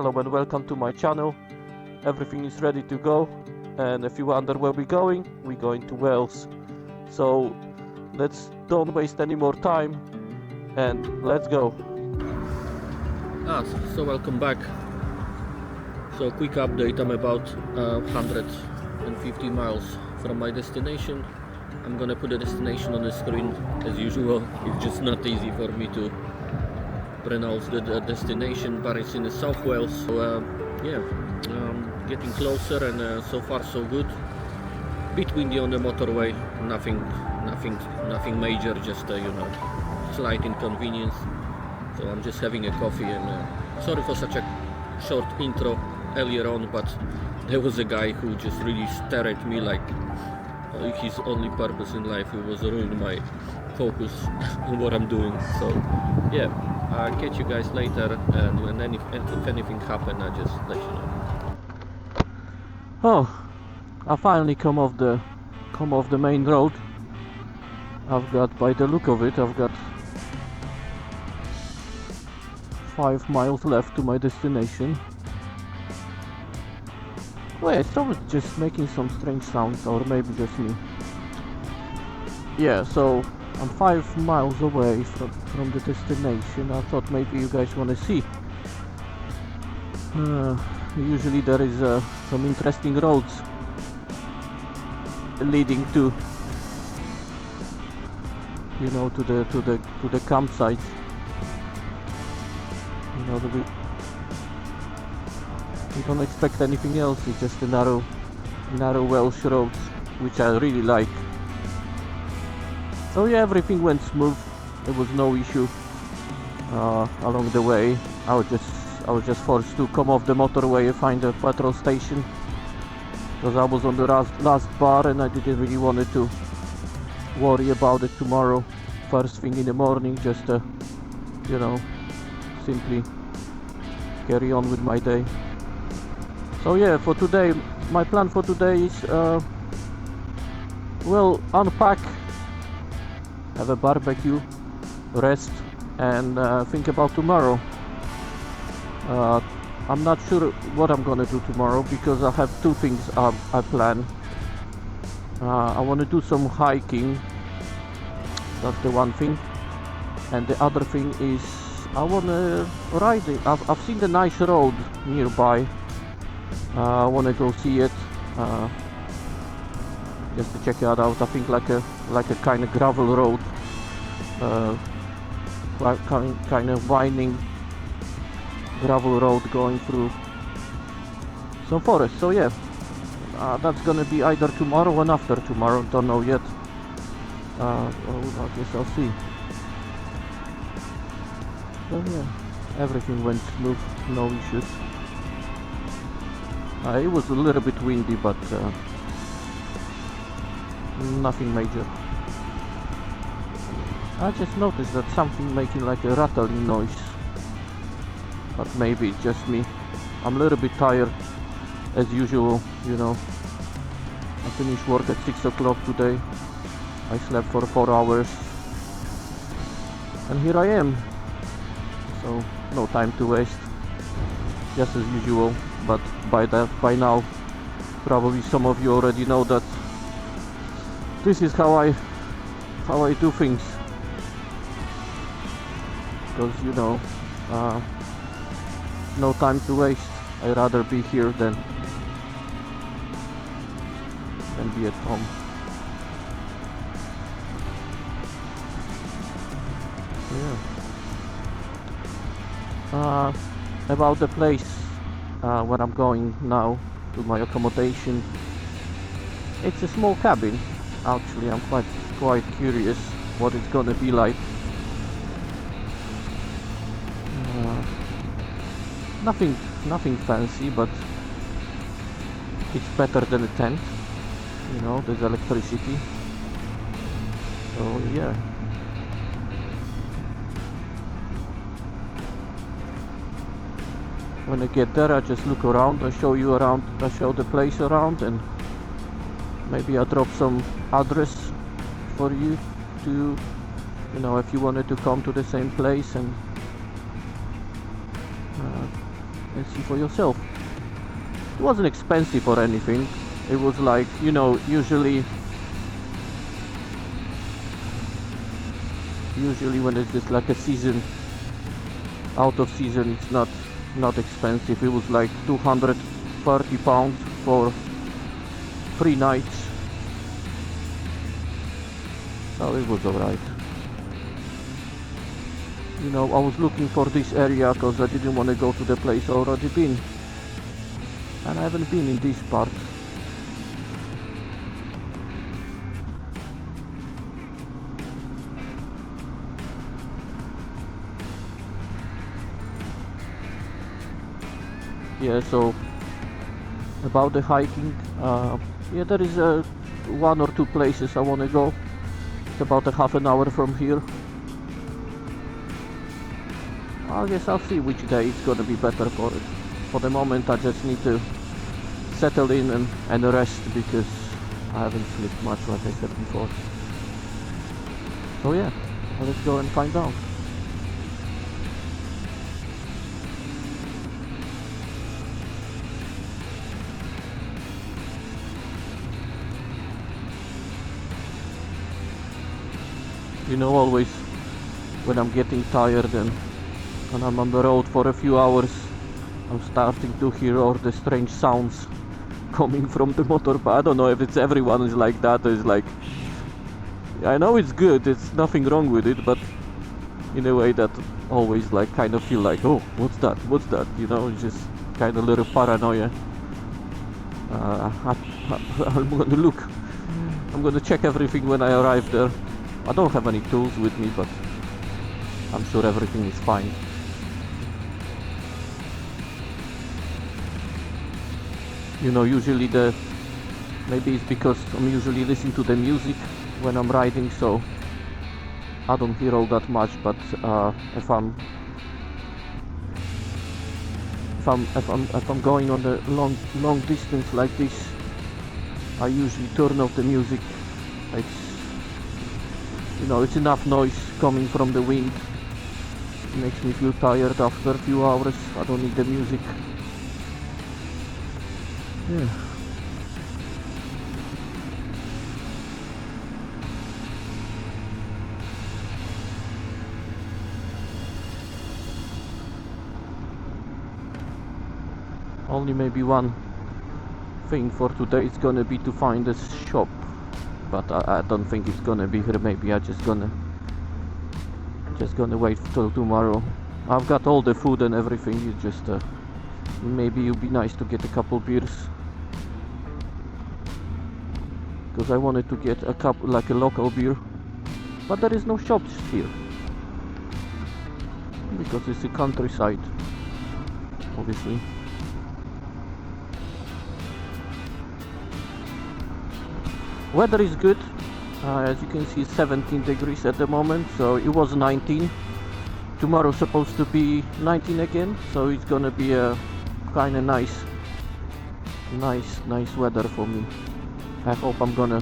Hello and welcome to my channel. Everything is ready to go, and if you wonder where we're going to Wales. So let's don't waste any more time and let's go. So welcome back. So quick update, I'm about 150 miles from my destination. I'm gonna put the destination on the screen as usual. It's just not easy for me to pronounce the destination, but it's in the South Wales. So getting closer, and so far so good. Bit windy on the motorway, nothing major, just slight inconvenience. So I'm just having a coffee, and sorry for such a short intro earlier on, but there was a guy who just really stared at me like his only purpose in life. It was ruining my focus on what I'm doing. So yeah, I'll catch you guys later, and then if anything happens, I'll just let you know. Oh, I finally come off the main road. I've got, by the look of it, I've got 5 miles left to my destination. Wait, someone's just making some strange sounds, or maybe just me. Yeah, so I'm 5 miles away from the destination. I thought maybe you guys want to see. Usually there is some interesting roads leading to, to the campsite. We don't expect anything else. It's just a narrow Welsh roads, which I really like. So yeah, everything went smooth. There was no issue along the way. I was just forced to come off the motorway and find a petrol station, because I was on the last bar and I didn't really want to worry about it tomorrow first thing in the morning. Just simply carry on with my day. So yeah, for today, my plan for today is unpack, have a barbecue, rest, and think about tomorrow. I'm not sure what I'm gonna do tomorrow, because I have 2 things I plan. I want to do some hiking. That's the one thing, and the other thing is I want to ride it. I've seen the nice road nearby. I want to go see it, just to check it out. I think like a kind of gravel road, kind of winding gravel road going through some forest. So yeah, that's gonna be either tomorrow or after tomorrow, don't know yet. I guess I'll see. So yeah, everything went smooth, no issues. It was a little bit windy, but nothing major. I just noticed that something making like a rattling noise, but maybe it's just me. I'm a little bit tired as usual, I finished work at 6 o'clock today. I slept for 4 hours, and here I am. So no time to waste, just as usual. But by now, probably some of you already know that this is how I do things. Because no time to waste. I'd rather be here than be at home. Yeah. About the place where I'm going now, to my accommodation. It's a small cabin. Actually, I'm quite curious what it's gonna be like. Nothing fancy, but it's better than a tent. There's electricity. So yeah. When I get there, I just look around, I show the place around, and maybe I drop some address for you to, if you wanted to come to the same place and and see for yourself. It wasn't expensive or anything. It was like, you know, usually when it's just like a season, out of season, it's not expensive. It was like £230 for 3 nights, so it was alright. You know, I was looking for this area because I didn't want to go to the place I already been, and I haven't been in this part. Yeah, so about the hiking, yeah, there is 1 or 2 places I want to go. It's about a half an hour from here. I guess I'll see which day it's gonna be better for it. For the moment I just need to settle in and rest, because I haven't slept much, like I said before. So yeah, let's go and find out. You know, always when I'm getting tired and I'm on the road for a few hours, I'm starting to hear all the strange sounds coming from the motor. But I don't know if it's everyone is like that. It's like, I know it's good, it's nothing wrong with it, but in a way that always like kind of feel like, oh, what's that, you know, it's just kind of a little paranoia. I'm gonna look, I'm gonna check everything when I arrive there. I don't have any tools with me, but I'm sure everything is fine. You know, usually maybe it's because I'm usually listening to the music when I'm riding, so I don't hear all that much. But if I'm going on a long distance like this, I usually turn off the music. You know, it's enough noise coming from the wind. It makes me feel tired after a few hours. I don't need the music. Yeah. Only maybe one thing for today is gonna be to find a shop. But I don't think it's gonna be here. Maybe I just gonna wait till tomorrow. I've got all the food and everything. You just maybe it would be nice to get a couple beers, because I wanted to get a couple, like a local beer, but there is no shops here because it's the countryside, obviously. Weather is good. As you can see, 17 degrees at the moment, so it was 19. Tomorrow's supposed to be 19 again, so it's gonna be a kind of nice weather for me. I hope I'm gonna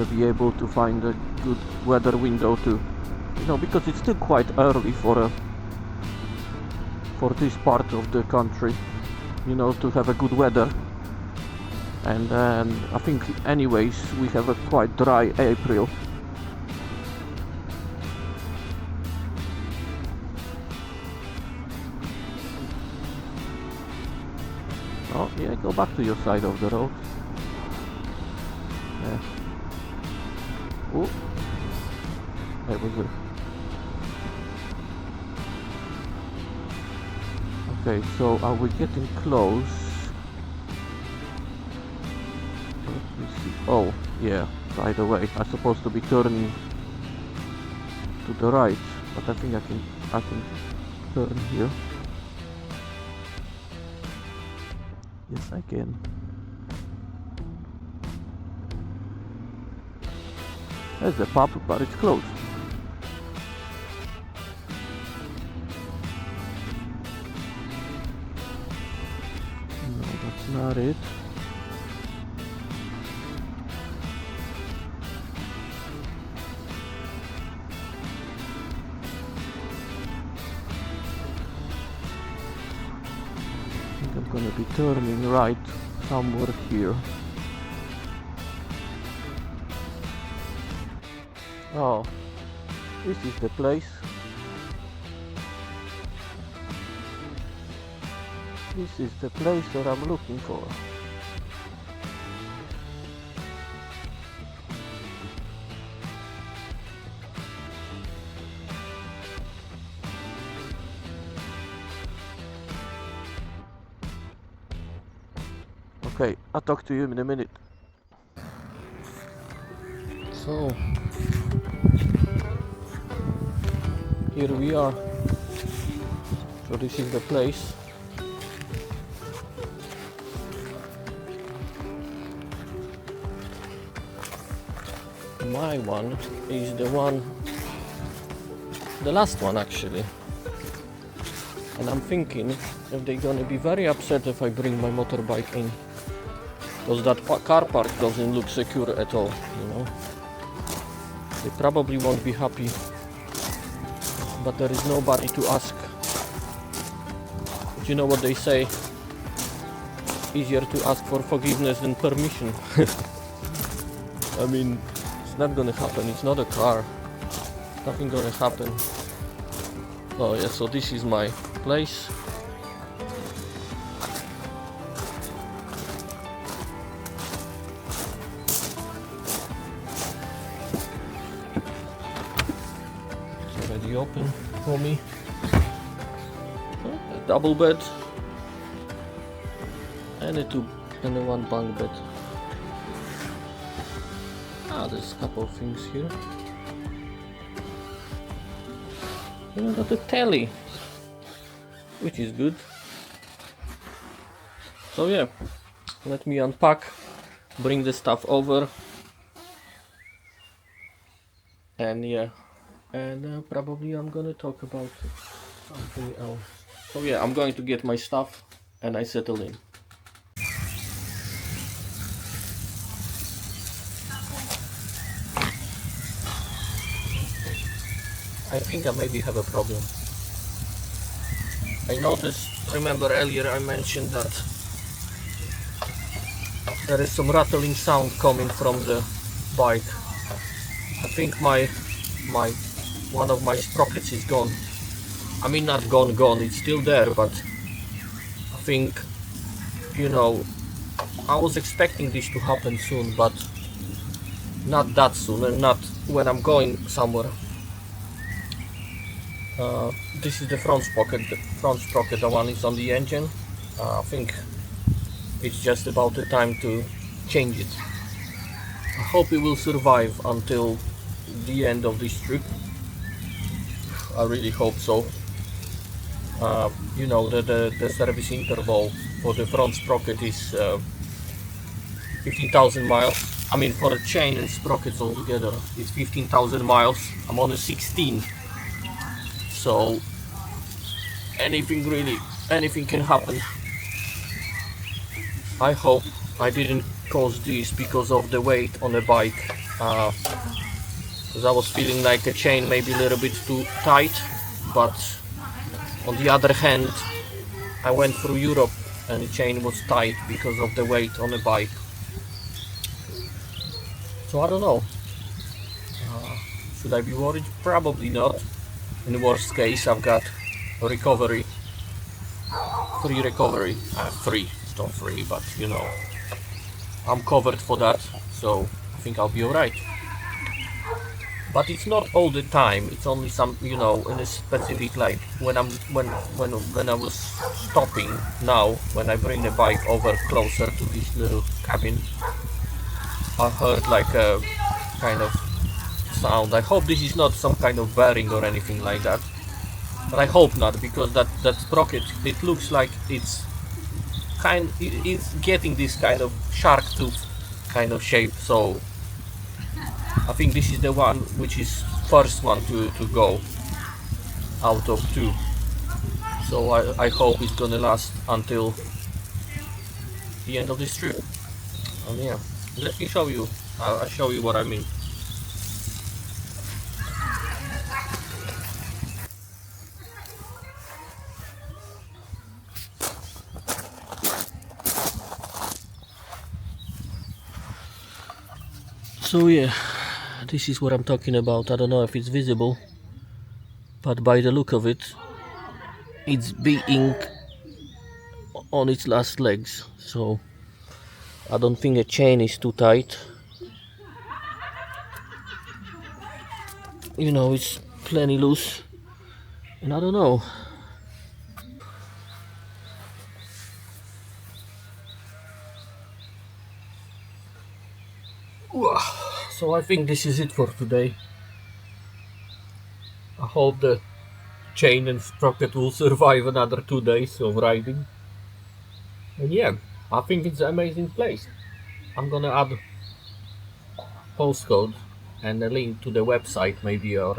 be able to find a good weather window too, you know, because it's still quite early for this part of the country, you know, to have a good weather. And I think anyways we have a quite dry April. Oh yeah, go back to your side of the road. Yeah. Oh, that was it. Okay, so are we getting close? Oh, yeah, by the way, I'm supposed to be turning to the right, but I think I can turn here. Yes, I can. There's a pub, but it's closed. No, that's not it. gonna be turning right somewhere here. Oh, this is the place. This is the place that I'm looking for. Okay, I'll talk to you in a minute. So, here we are. So this is the place. My one is the last one actually. And I'm thinking if they're gonna be very upset if I bring my motorbike in. Because that car park doesn't look secure at all, you know. They probably won't be happy. But there is nobody to ask. But you know what they say? Easier to ask for forgiveness than permission. I mean, it's not gonna happen. It's not a car. Nothing gonna happen. Oh yeah, so this is my place. It's already open for me. A double bed and a one bunk bed. There's a couple of things here. You got a telly, which is good. So yeah, let me unpack, bring the stuff over, and yeah, and probably I'm gonna talk about something else. So yeah, I'm going to get my stuff and I settle in. I think I maybe have a problem. I noticed, remember earlier I mentioned that there is some rattling sound coming from the bike. I think one of my sprockets is gone. I mean, not gone, it's still there, but I think, you know, I was expecting this to happen soon, but not that soon, and not when I'm going somewhere. This is the front sprocket. The one is on the engine. I think it's just about the time to change it. I hope it will survive until the end of this trip. I really hope so. You know, the service interval for the front sprocket is 15,000 miles. I mean, for the chain and sprockets altogether, it's 15,000 miles. I'm on a 16. So anything can happen. I hope I didn't cause this because of the weight on the bike, because I was feeling like the chain may be a little bit too tight, but on the other hand I went through Europe and the chain was tight because of the weight on the bike. So I don't know, should I be worried? Probably not. In the worst case, I've got recovery, free recovery, free, it's not free, but you know, I'm covered for that, so I think I'll be alright. But it's not all the time, it's only some, you know, in a specific, like when I was stopping now, when I bring the bike over closer to this little cabin, I heard like a kind of sound. I hope this is not some kind of bearing or anything like that, but I hope not, because that sprocket, it looks like it's getting this kind of shark tooth kind of shape. So I think this is the one which is first one to go out of two. So I hope it's gonna last until the end of this trip. And yeah, let me show you. I'll show you what I mean. So yeah, this is what I'm talking about. I don't know if it's visible, but by the look of it, it's being on its last legs. So I don't think the chain is too tight. You know, it's plenty loose, and I don't know. So I think this is it for today. I hope the chain and sprocket will survive another 2 days of riding. And yeah, I think it's an amazing place. I'm gonna add postcode and a link to the website maybe, or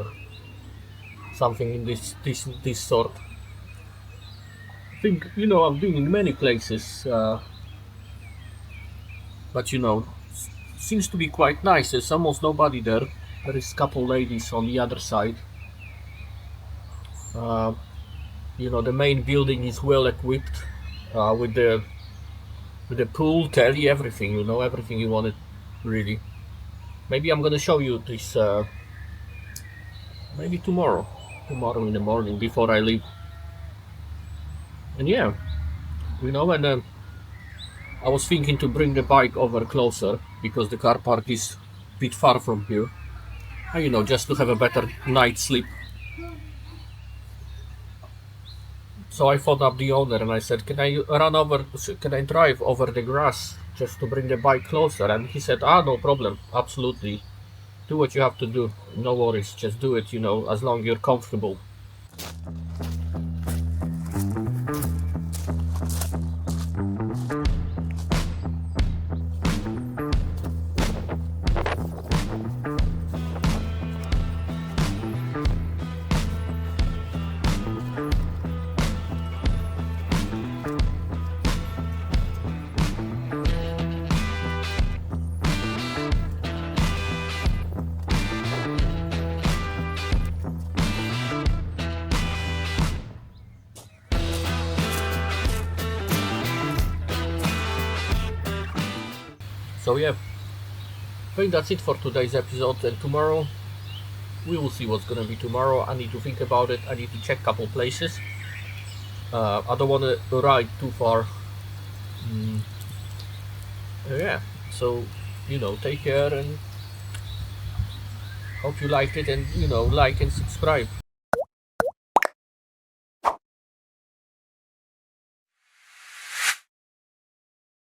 something in this sort. I think, you know, I've been in many places, but you know, seems to be quite nice. There's almost nobody there. There is a couple ladies on the other side. You know, the main building is well equipped with the pool, telly, everything. You know, everything you wanted, really. Maybe I'm gonna show you this. Maybe tomorrow in the morning before I leave. And yeah, you know, and I was thinking to bring the bike over closer because the car park is a bit far from here. And, you know, just to have a better night's sleep. So I phoned up the owner and I said, can I drive over the grass just to bring the bike closer? And he said, no problem, absolutely. Do what you have to do, no worries, just do it, you know, as long as you're comfortable. So yeah, I think that's it for today's episode, and tomorrow we will see what's gonna be tomorrow. I need to think about it. I need to check a couple places. I don't want to ride too far. Yeah, so, you know, take care and hope you liked it, and, you know, like and subscribe.